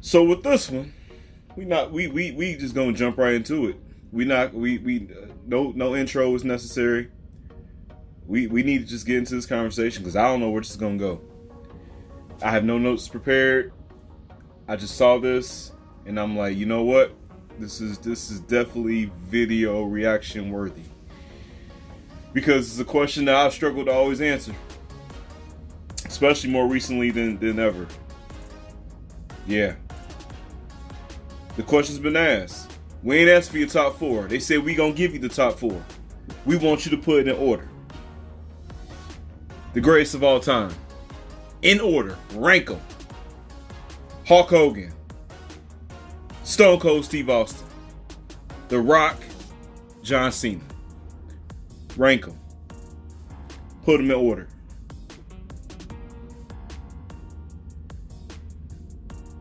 So with this one, we just gonna jump right into it. No intro is necessary. We need to just get into this conversation because I don't know where this is gonna go. I have no notes prepared. I just saw this and I'm like, you know what? This is definitely video reaction worthy. Because it's a question that I've struggled to always answer. Especially more recently than ever. Yeah. The question's been asked. We ain't asked for your top four. They said we gonna give you the top four. We want you to put it in order. The greatest of all time. In order. Rank them. Hulk Hogan. Stone Cold Steve Austin. The Rock. John Cena. Rank them. Put them in order.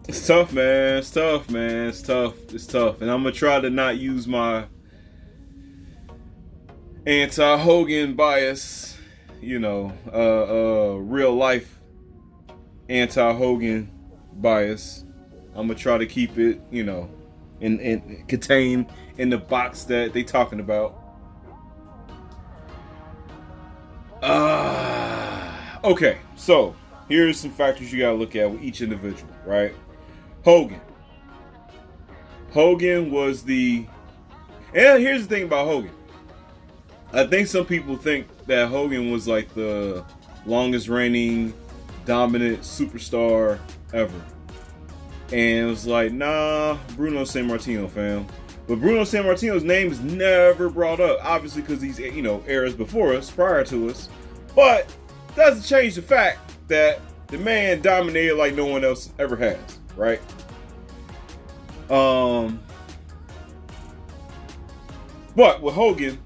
It's tough, man. It's tough, man. It's tough. And I'm going to try to not use my anti-Hogan bias, real life anti-Hogan bias. I'm going to try to keep it, and contained in the box that they talking about. Okay, so here's some factors you got to look at with each individual, right? Hogan was and here's the thing about Hogan. I think some people think that Hogan was like the longest reigning dominant superstar ever. And it was like, nah, Bruno Sammartino, fam. But Bruno Sammartino's name is never brought up, obviously because he's, eras before us, prior to us. But doesn't change the fact that the man dominated like no one else ever has, right? But with Hogan,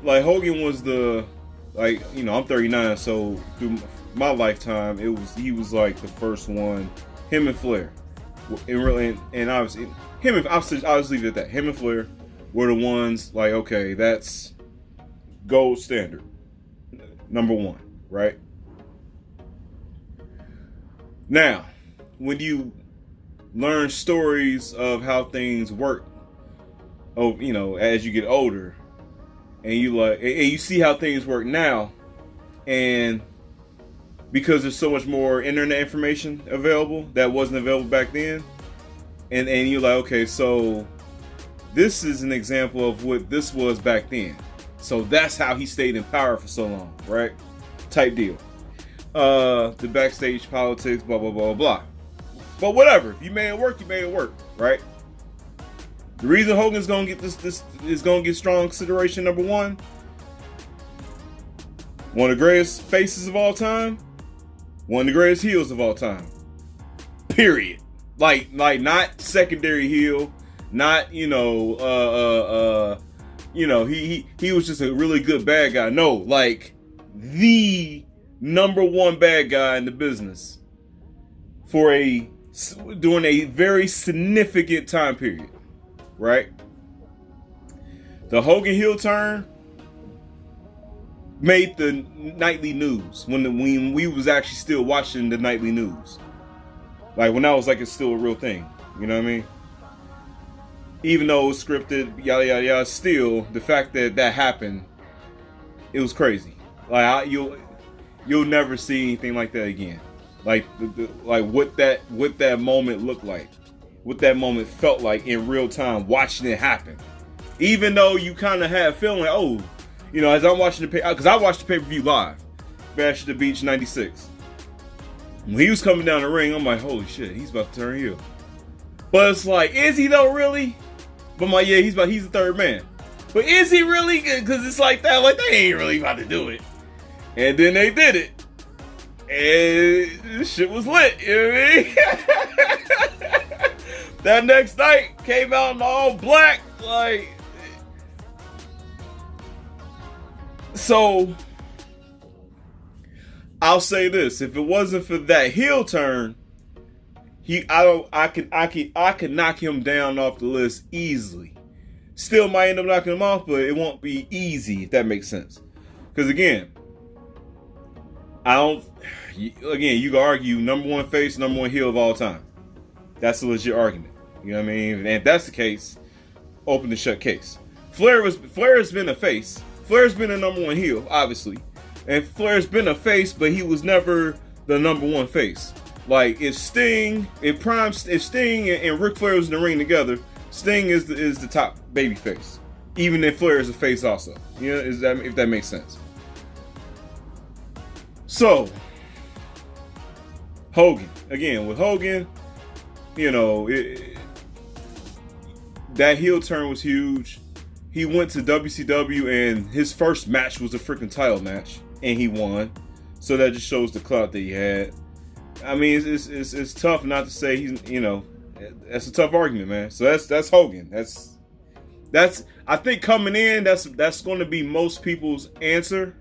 Hogan was I'm 39, so through my lifetime, he was like the first one. Him and Flair, and obviously I'll just leave it at that. Him and Flair were the ones okay, that's gold standard, number one, right? Now, when you learn stories of how things work, as you get older, and you see how things work now, and because there's so much more internet information available that wasn't available back then, and you're like, okay, so this is an example of what this was back then. So that's how he stayed in power for so long, right? Type deal. The backstage politics, blah, blah, blah, blah. But whatever. If you made it work, you made it work, right? The reason Hogan's gonna get this is gonna get strong consideration, number one of the greatest faces of all time, one of the greatest heels of all time. Period. Like not secondary heel, not he was just a really good bad guy. No, the number one bad guy in the business during a very significant time period, right? The Hogan heel turn made the nightly news when we was actually still watching the nightly news. When I was it's still a real thing. You know what I mean? Even though it was scripted, yada yada yada, still the fact that happened, it was crazy. You'll never see anything like that again. What that moment looked like, what that moment felt like in real time, watching it happen. Even though you kind of had a feeling as I'm watching because I watched the pay-per-view live, Bash at the Beach '96. When he was coming down the ring, I'm like, holy shit, he's about to turn heel. But it's is he though really? But he's the third man. But is he really? Because it's like that, they ain't really about to do it. And then they did it. And this shit was lit, you know what I mean? That next night came out in all black, so I'll say this: if it wasn't for that heel turn, I could knock him down off the list easily. Still might end up knocking him off, but it won't be easy, if that makes sense. Because again, you can argue number one face, number one heel of all time. that's a legit argument. You know what I mean? And if that's the case, open the shut case. Flair's been a face. Flair's been a number one heel, obviously. And Flair's been a face, but he was never the number one face. Like if Sting and Ric Flair was in the ring together, Sting is the top baby face. Even if Flair is a face also. You know, if that makes sense. So Hogan. Again, with Hogan, you know, that heel turn was huge. He went to WCW and his first match was a freaking title match. And he won. So that just shows the clout that he had. I mean, it's tough not to say he's, you know, that's a tough argument, man. So that's Hogan. That's I think coming in, that's going to be most people's answer.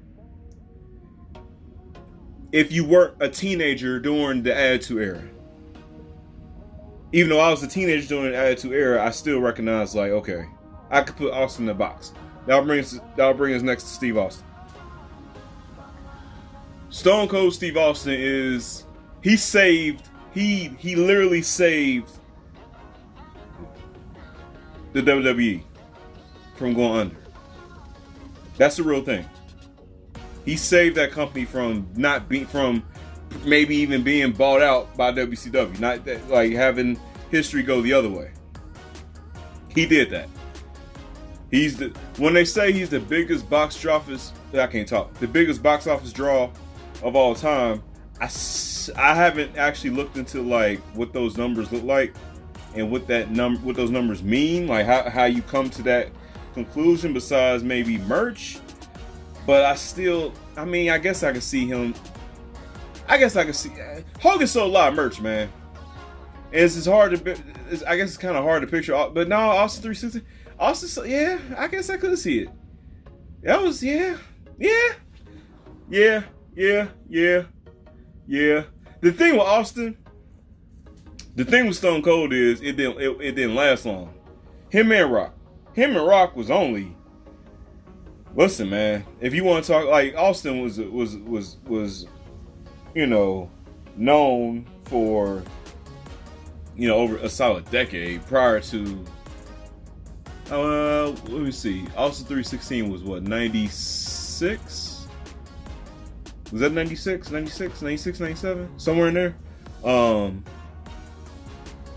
If you weren't a teenager during the Attitude Era. Even though I was a teenager during the Attitude Era, I still recognize, like, okay, I could put Austin in the box. That'll bring us next to Steve Austin. Stone Cold Steve Austin he literally saved the WWE from going under. That's the real thing. He saved that company from maybe even being bought out by WCW. Not that, like having history go the other way. He did that. When they say he's the biggest box office, I can't talk. The biggest box office draw of all time. I haven't actually looked into like what those numbers look like and what those numbers mean, like how you come to that conclusion besides maybe merch. But I guess I can see him. Hogan sold a lot of merch, man. And it's hard to. I guess it's kind of hard to picture. But no, Austin 360. Austin, yeah, I guess I could see it. That was yeah. The thing with Austin, the thing with Stone Cold is it didn't last long. Him and Rock was only. Listen, man. If you want to talk, like Austin was you know, known for, you know, over a solid decade prior to. Let me see. Austin 316 was what, 96? Was that 96, 97? Somewhere in there.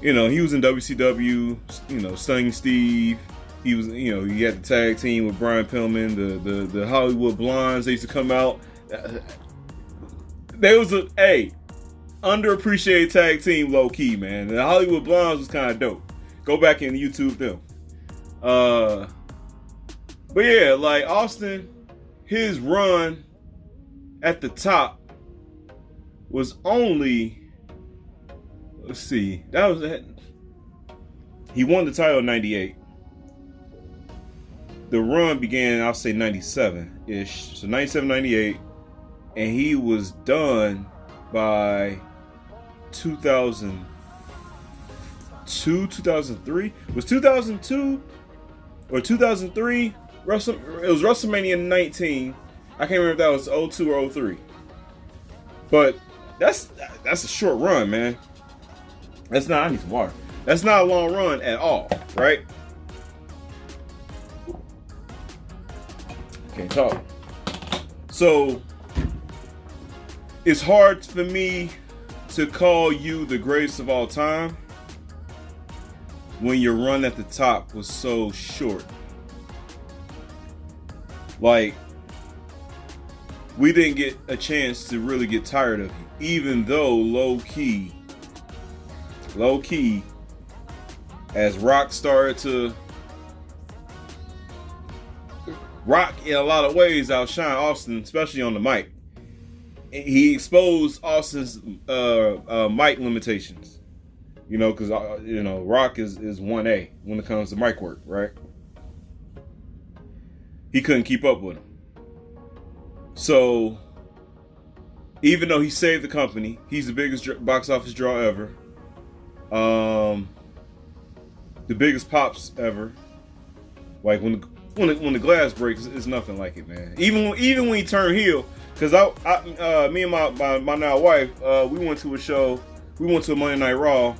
You know, he was in WCW, you know, Stunning Steve. He was, you know, he had the tag team with Brian Pillman, the Hollywood Blondes. They used to come out. There was underappreciated tag team, low key, man. The Hollywood Blondes was kind of dope. Go back and YouTube them. But yeah, like Austin, his run at the top was only, let's see, he won the title in 98. The run began, I'll say 97-ish. So 97, 98. And he was done by 2002, 2003. Was 2002 or 2003? It was WrestleMania 19. I can't remember if that was 02 or 03. But that's a short run, man. I need some water. That's not a long run at all, right? Can't talk. So it's hard for me to call you the greatest of all time when your run at the top was so short. Like, we didn't get a chance to really get tired of you, even though low key, as Rock started to. Rock, in a lot of ways, outshine Austin, especially on the mic. He exposed Austin's mic limitations. You know, because you know, Rock is 1A when it comes to mic work, right? He couldn't keep up with him. So, even though he saved the company, he's the biggest box office draw ever. The biggest pops ever. Like when the glass breaks, it's nothing like it, man. Even when he turned heel, because me and my now wife, we went to a show. We went to a Monday Night Raw,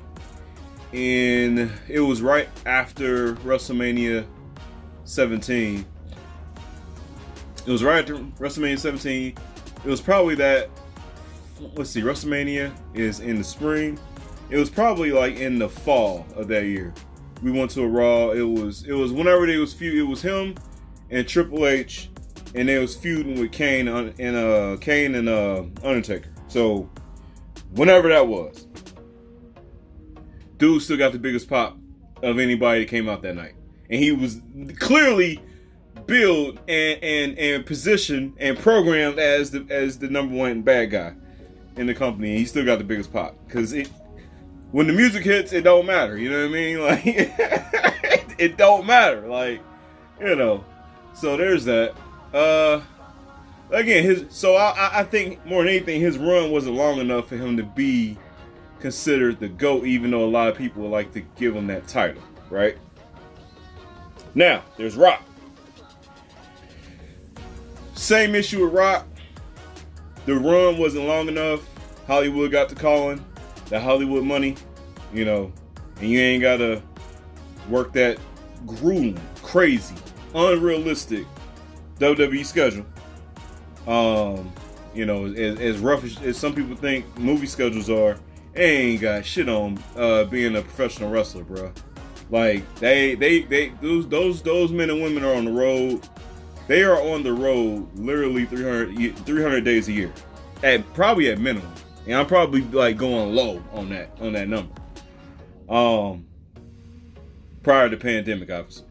and it was right after WrestleMania 17. It was right after WrestleMania 17. It was probably that. Let's see, WrestleMania is in the spring. It was probably like in the fall of that year. We went to a Raw. It was whenever they was feud. It was him and Triple H, and they was feuding with Kane and Undertaker. So whenever that was, dude still got the biggest pop of anybody that came out that night, and he was clearly built and positioned and programmed as the number one bad guy in the company. And he still got the biggest pop because when the music hits, it don't matter. You know what I mean? Like it don't matter. Like, you know. So there's that. Again, I think more than anything, his run wasn't long enough for him to be considered the GOAT, even though a lot of people would like to give him that title, right? Now, there's Rock. Same issue with Rock. The run wasn't long enough. Hollywood got to calling. The Hollywood money, you know, and you ain't gotta work that grueling, crazy, unrealistic WWE schedule. You know, as rough as some people think movie schedules are, they ain't got shit on being a professional wrestler, bro. Like those men and women are on the road. They are on the road literally 300 days a year, probably at minimum. And I'm probably like going low on that number. Prior to the pandemic, obviously.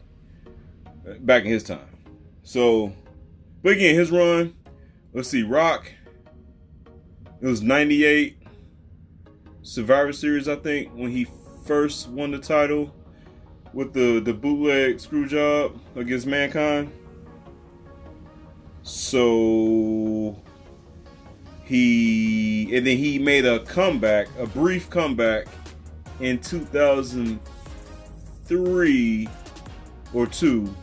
Back in his time. So, but again, his run, let's see, Rock, it was 98 Survivor Series, I think, when he first won the title with the bootleg screw job against Mankind. So he made a comeback, a brief comeback in 2003 or 2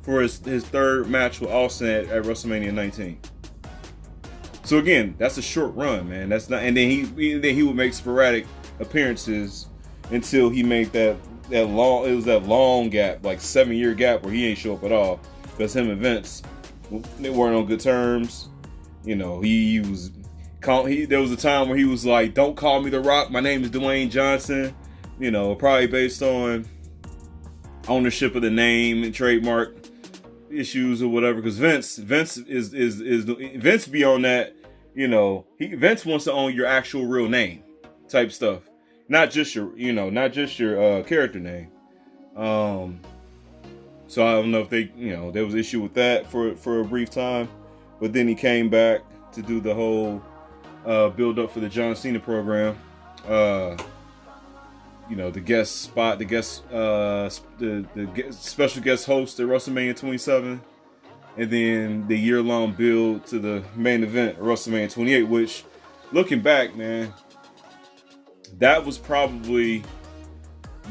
for his third match with Austin at WrestleMania 19. So again, that's a short run, man. That's not, and then he would make sporadic appearances until he made that long gap, like 7-year gap where he ain't show up at all because him and Vince, they weren't on good terms. You know, there was a time where he was like, "Don't call me The Rock. My name is Dwayne Johnson." You know, probably based on ownership of the name and trademark issues or whatever. Because Vince be on that. You know, Vince wants to own your actual real name type stuff, not just your character name. So I don't know if there was an issue with that for a brief time. But then he came back to do the whole build up for the John Cena program. The guest spot, the special guest host at WrestleMania 27, and then the year-long build to the main event at WrestleMania 28. Which, looking back, man, that was probably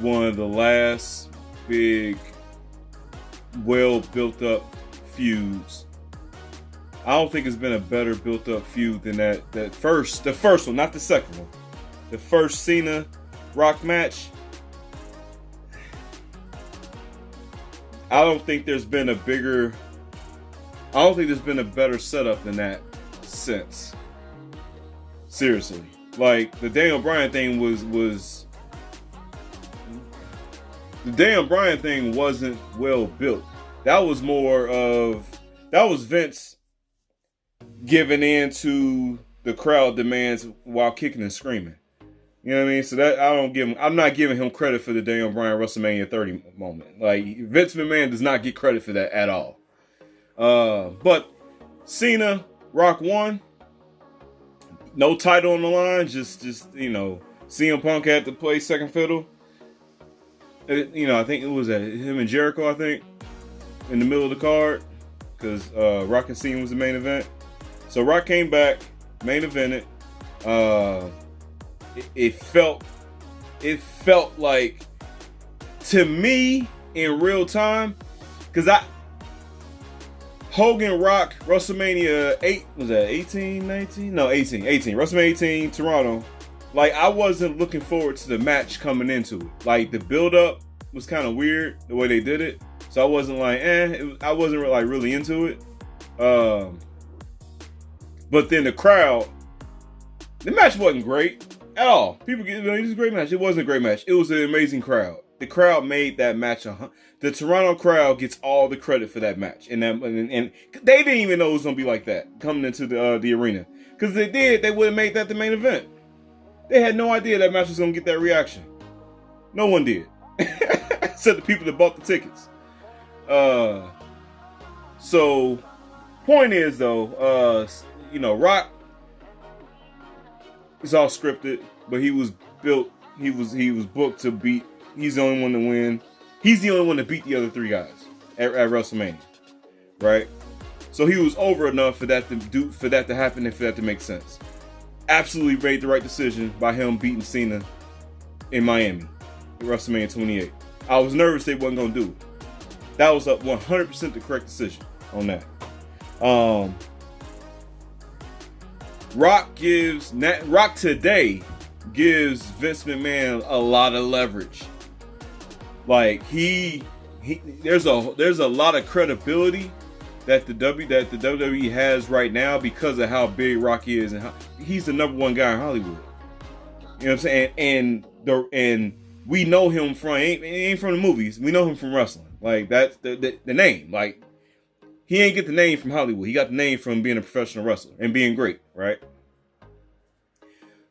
one of the last big, well built up feuds. I don't think it's been a better built up feud than the first one, not the second one. The first Cena Rock match. I don't think there's been a better setup than that since. Seriously. Like the Daniel Bryan thing was the Daniel Bryan thing wasn't well built. That was Vince giving in to the crowd demands while kicking and screaming. You know what I mean? So that I'm not giving him credit for the Daniel Bryan WrestleMania 30 moment. Like Vince McMahon does not get credit for that at all. But Cena, Rock won. No title on the line. Just CM Punk had to play second fiddle. I think it was him and Jericho, I think, in the middle of the card. Because Rock and Cena was the main event. So Rock came back, main evented. It felt like, to me, in real time, because Hogan Rock WrestleMania 8, was that 18, 19? No, 18. WrestleMania 18, Toronto. like I wasn't looking forward to the match coming into it. Like the build up was kind of weird the way they did it, so I wasn't like I wasn't like really into it. But then the crowd, the match wasn't great at all. People get, it was a great match. It wasn't a great match. It was an amazing crowd. The crowd made that match. The Toronto crowd gets all the credit for that match, and they didn't even know it was gonna be like that coming into the arena. Because if they did, they would have made that the main event. They had no idea that match was gonna get that reaction. No one did, except the people that bought the tickets. So, point is though, Rock is all scripted, but he was built. He was booked to beat. He's the only one to win. He's the only one to beat the other three guys at WrestleMania, right? So he was over enough for that to happen and for that to make sense. Absolutely made the right decision by him beating Cena in Miami at WrestleMania 28. I was nervous they wasn't gonna do it. That was 100% the correct decision on that. Rock today gives Vince McMahon a lot of leverage. Like there's a lot of credibility that the WWE has right now because of how big Rock is and how he's the number one guy in Hollywood. You know what I'm saying? And we know him from ain't from the movies. We know him from wrestling. Like that's the name. Like he ain't get the name from Hollywood. He got the name from being a professional wrestler and being great, right?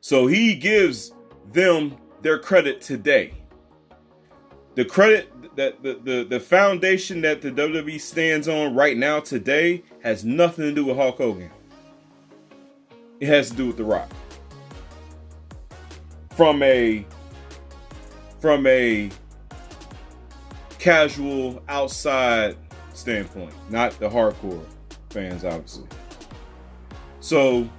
So he gives them their credit today. The credit that the foundation that the WWE stands on right now today has nothing to do with Hulk Hogan. It has to do with The Rock. From a casual outside standpoint, not the hardcore fans, obviously. So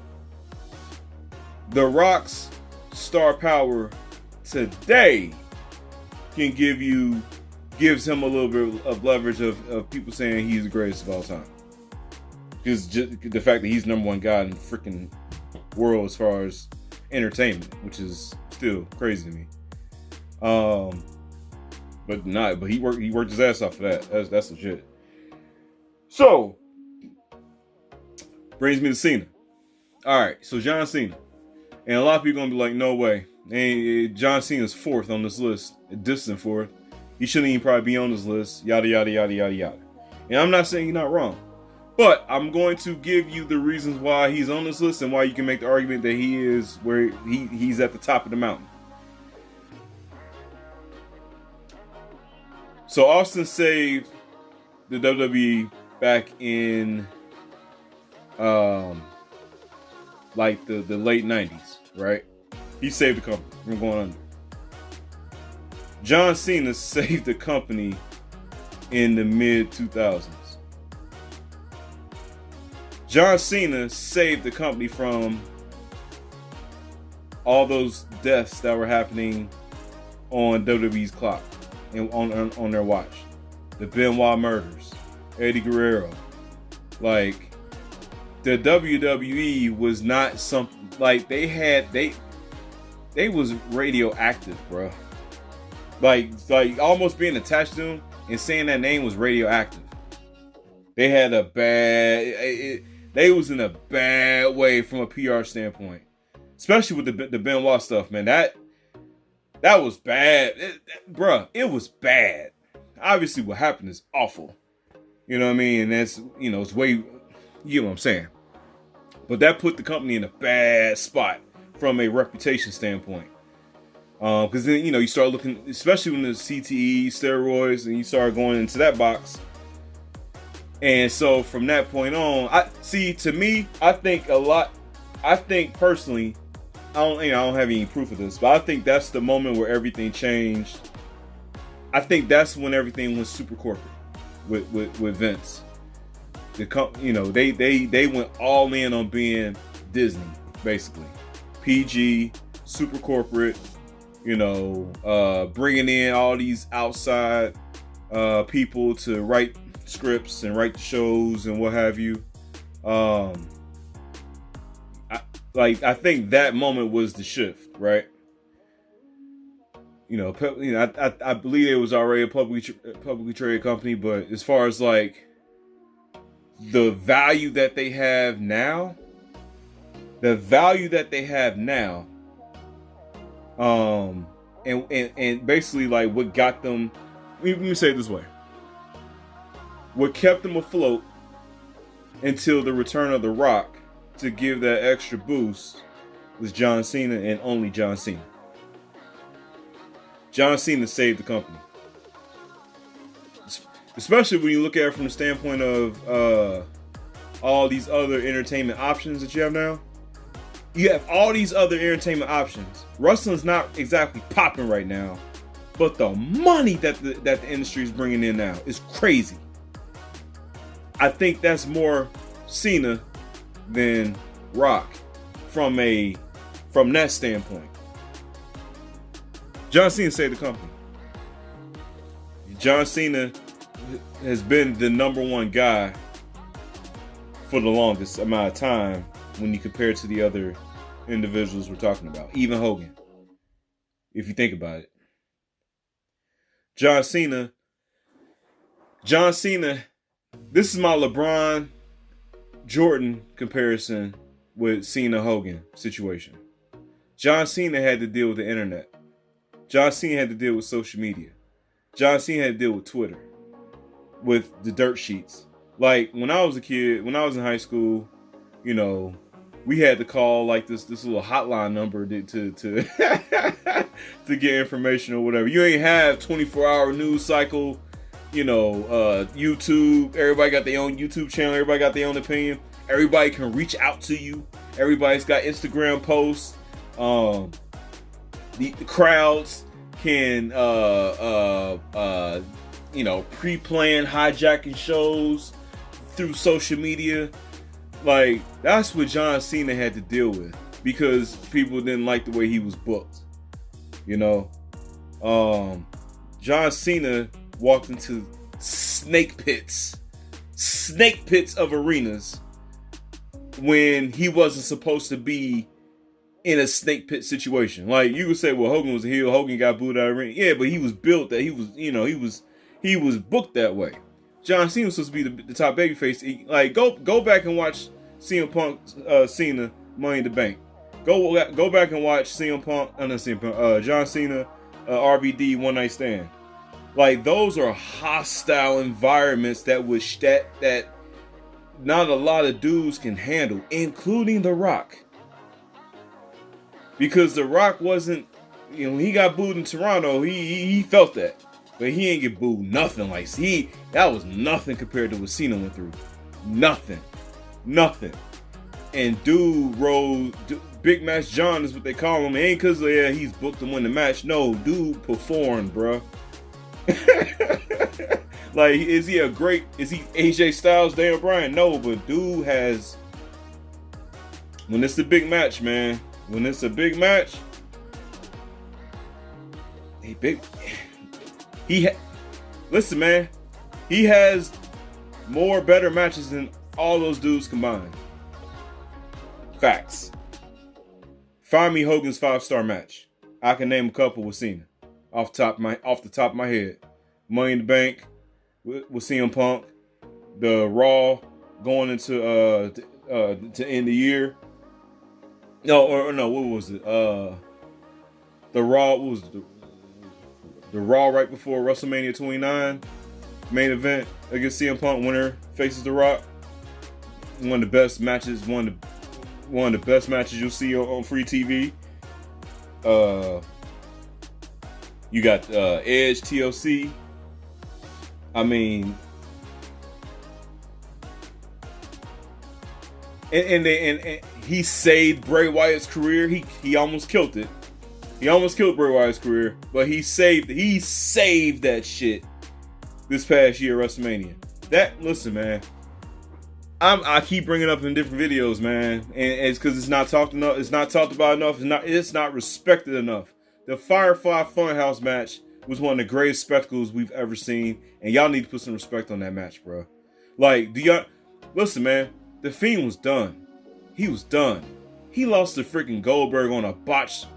The Rock's star power today gives him a little bit of leverage of people saying he's the greatest of all time. Because just the fact that he's number one guy in the freaking world as far as entertainment, which is still crazy to me. But he worked his ass off for that. That's legit. So brings me to Cena. All right, so John Cena, and a lot of people gonna be like, no way. And John Cena's fourth on this list, a distant fourth. He shouldn't even probably be on this list. Yada yada yada yada yada. And I'm not saying you're not wrong, but I'm going to give you the reasons why he's on this list and why you can make the argument that he is where he's at the top of the mountain. So Austin saved the WWE back in like the late 90s, right? He saved the company from going under. John Cena saved the company in the mid 2000s. John Cena saved the company from all those deaths that were happening on WWE's clock and on their watch. The Benoit murders, Eddie Guerrero. Like, the WWE was not something like they was radioactive, bro. Like almost being attached to them and saying that name was radioactive. They had a bad. They was in a bad way from a PR standpoint, especially with the Benoit stuff, man. That was bad, bruh. It was bad. Obviously, what happened is awful. You know what I mean? And that's, it's way. You know what I'm saying? But that put the company in a bad spot from a reputation standpoint. Because then, you start looking, especially when the CTE, steroids, and you start going into that box. And so from that point on, I think personally, I don't have any proof of this, but I think that's the moment where everything changed. I think that's when everything was super corporate with Vince. They went all in on being Disney, basically. PG, super corporate, bringing in all these outside people to write scripts and write shows and what have you. Like, I think that moment was the shift, right? I believe it was already a publicly traded company, but as far as like the value that they have now, and basically like what got them. Let me say it this way: what kept them afloat until the return of The Rock to give that extra boost was John Cena, and only John Cena. John Cena saved the company. Especially when you look at it from the standpoint of all these other entertainment options that you have now. You have all these other entertainment options. Wrestling's not exactly popping right now, but the money that the industry is bringing in now is crazy. I think that's more Cena than Rock from that standpoint. John Cena saved the company. John Cena has been the number one guy for the longest amount of time when you compare it to the other individuals we're talking about. Even Hogan, if you think about it. John Cena, this is my LeBron Jordan comparison with Cena Hogan situation. John Cena had to deal with the internet. John Cena had to deal with social media. John Cena had to deal with Twitter, with the dirt sheets. Like when I was a kid, when I was in high school, we had to call like this little hotline number to to get information or whatever. You ain't have 24-hour news cycle. YouTube. Everybody got their own YouTube channel. Everybody got their own opinion. Everybody can reach out to you. Everybody's got Instagram posts. The crowds can pre-plan hijacking shows through social media. Like, that's what John Cena had to deal with because people didn't like the way he was booked. John Cena walked into snake pits of arenas when he wasn't supposed to be in a snake pit situation. Like, you could say, well, Hogan was a heel, Hogan got booed out of the ring. Yeah, but he was built that he was booked that way. John Cena was supposed to be the top babyface. Like, go back and watch CM Punk Cena Money in the Bank. Go back and watch John Cena RVD One Night Stand. Like, those are hostile environments that not a lot of dudes can handle, including The Rock. Because The Rock wasn't, when he got booed in Toronto, he felt that. But he ain't get booed nothing like that was nothing compared to what Cena went through. Nothing. And Big Match John is what they call him. It ain't because he's booked to win the match. No, dude performed, bruh. Like, is he AJ Styles, Daniel Bryan? No, but dude has, when it's a big match, man, listen, man, he has more better matches than all those dudes combined. Facts. Find me Hogan's 5-star match. I can name a couple with Cena off the top of my head. Money in the Bank with CM Punk, the Raw going into to end the year. No, what was it? The Raw, what was it? The Raw right before WrestleMania 29 main event against CM Punk. Winner faces The Rock. One of the best matches. One of the best matches you'll see on free TV. You got Edge TLC. I mean, and he saved Bray Wyatt's career. He almost killed it. He almost killed Bray Wyatt's career, but he saved that shit this past year at WrestleMania. Listen, man, I keep bringing it up in different videos, man, and it's because it's not talked enough. It's not talked about enough. It's not respected enough. The Firefly Funhouse match was one of the greatest spectacles we've ever seen, and y'all need to put some respect on that match, bro. Like, listen, man, The Fiend was done. He was done. He lost to freaking Goldberg on a botched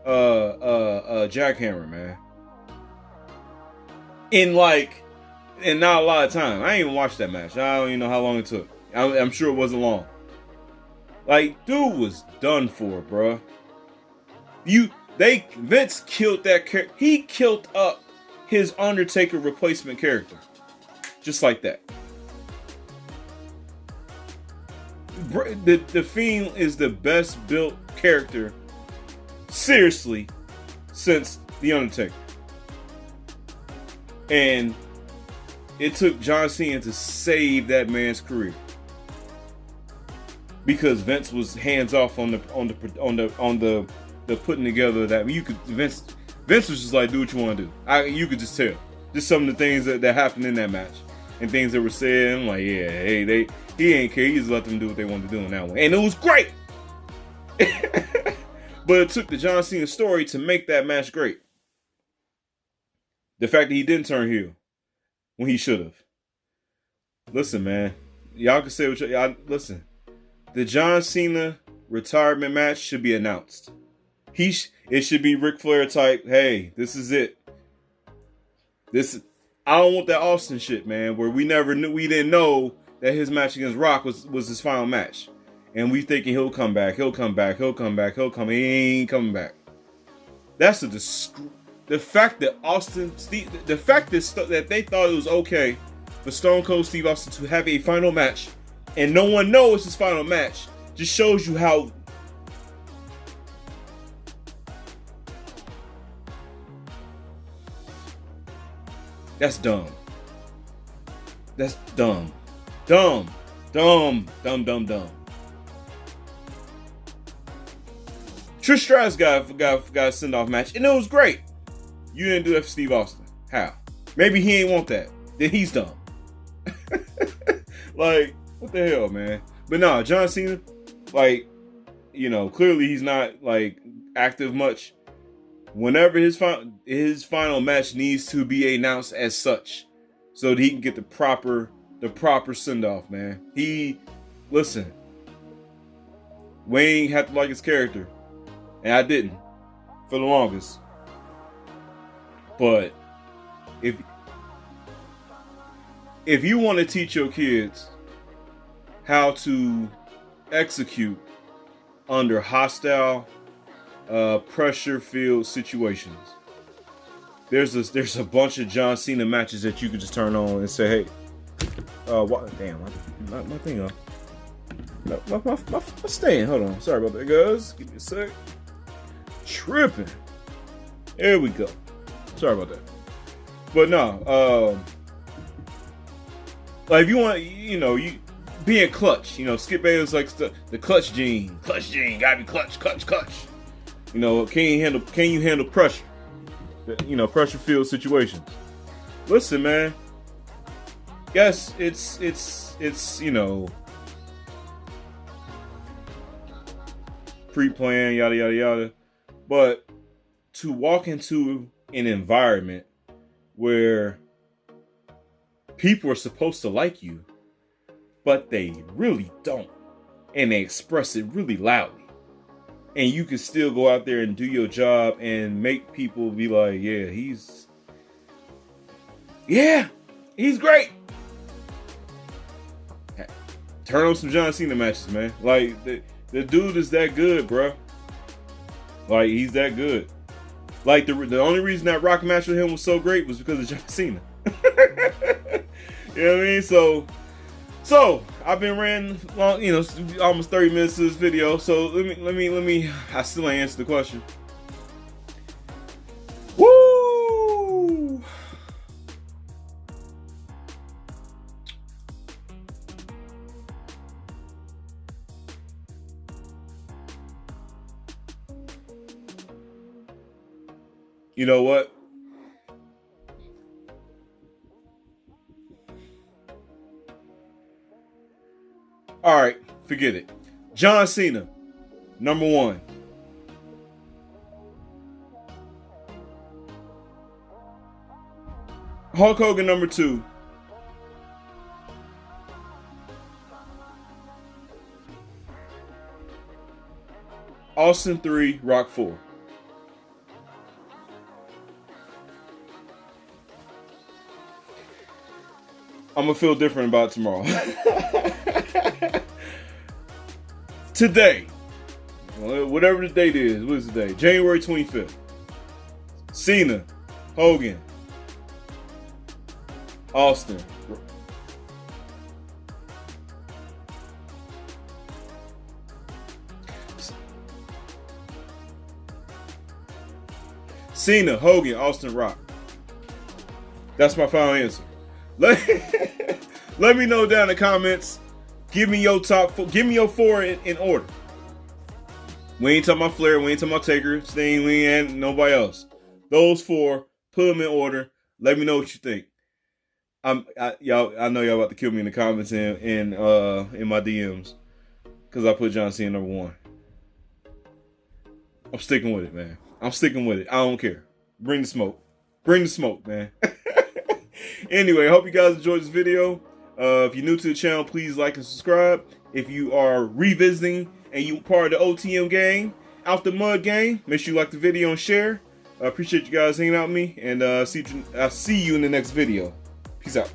jackhammer, man. In not a lot of time. I ain't even watched that match. I don't even know how long it took. I'm sure it wasn't long. Like, dude was done for, bro. Vince killed that character. He killed up his Undertaker replacement character. Just like that. The Fiend is the best built character, seriously, since The Undertaker. And it took John Cena to save that man's career. Because Vince was hands off on the putting together that Vince was just like, do what you want to do. You could just tell. Just some of the things that happened in that match. And things that were said. I'm like, yeah, hey, he ain't care. He just let them do what they wanted to do in that one. And it was great. But it took the John Cena story to make that match great. The fact that he didn't turn heel when he should have. Listen, man. Y'all can say what y'all listen. The John Cena retirement match should be announced. It should be Ric Flair type. Hey, this is it. I don't want that Austin shit, man, where we didn't know that his match against Rock was his final match. And we thinking he'll come back. He ain't coming back. That's the fact that that they thought it was okay for Stone Cold Steve Austin to have a final match and no one knows his final match just shows you how that's dumb. That's dumb. Dumb. Trish Stratus got a send-off match, and it was great. You didn't do that for Steve Austin. How? Maybe he ain't want that. Then he's dumb. Like, what the hell, man? But no, John Cena, like, clearly he's not, like, active much. Whenever his final match needs to be announced as such, so that he can get the proper send-off, man. Listen, Wayne had to like his character, and I didn't for the longest. But if you want to teach your kids how to execute under hostile, pressure-filled situations, there's a bunch of John Cena matches that you could just turn on and say, hey, what? Damn, my thing on. My stand. Hold on. Sorry about that, guys. Give me a sec. Tripping. There we go. Sorry about that. But no, like if you want, you being clutch. Skip Bayless likes the clutch gene. Clutch gene, gotta be clutch. Can you handle pressure? Pressure-filled situations. Listen, man. Yes, it's pre-planned, yada yada yada. But to walk into an environment where people are supposed to like you, but they really don't, and they express it really loudly, and you can still go out there and do your job and make people be like, yeah, he's great. Turn on some John Cena matches, man. Like, the dude is that good, bro. Like, he's that good. Like, the only reason that Rock match with him was so great was because of John Cena. You know what I mean? So I've been ran long, almost 30 minutes to this video. So let me. I still ain't answered the question. Woo! You know what? All right, forget it. John Cena, number 1. Hulk Hogan, number 2. Austin 3, Rock 4. I'm gonna feel different about tomorrow. Today, whatever the date is, what is the day? January 25th. Cena, Hogan, Austin. Cena, Hogan, Austin, Rock. That's my final answer. Let me know down in the comments. Give me your top four. Give me your four in order. We ain't talking about Flair. We ain't talking about Taker, Sting. We ain't nobody else. Those four. Put them in order. Let me know what you think. I know y'all about to kill me in the comments and in my DMs because I put John Cena number 1. I'm sticking with it, man. I'm sticking with it. I don't care. Bring the smoke. Bring the smoke, man. Anyway, I hope you guys enjoyed this video. If you're new to the channel, please like and subscribe. If you are revisiting and you part of the OTM gang, Out the Mud gang, make sure you like the video and share. I appreciate you guys hanging out with me, and I'll see you in the next video. Peace out.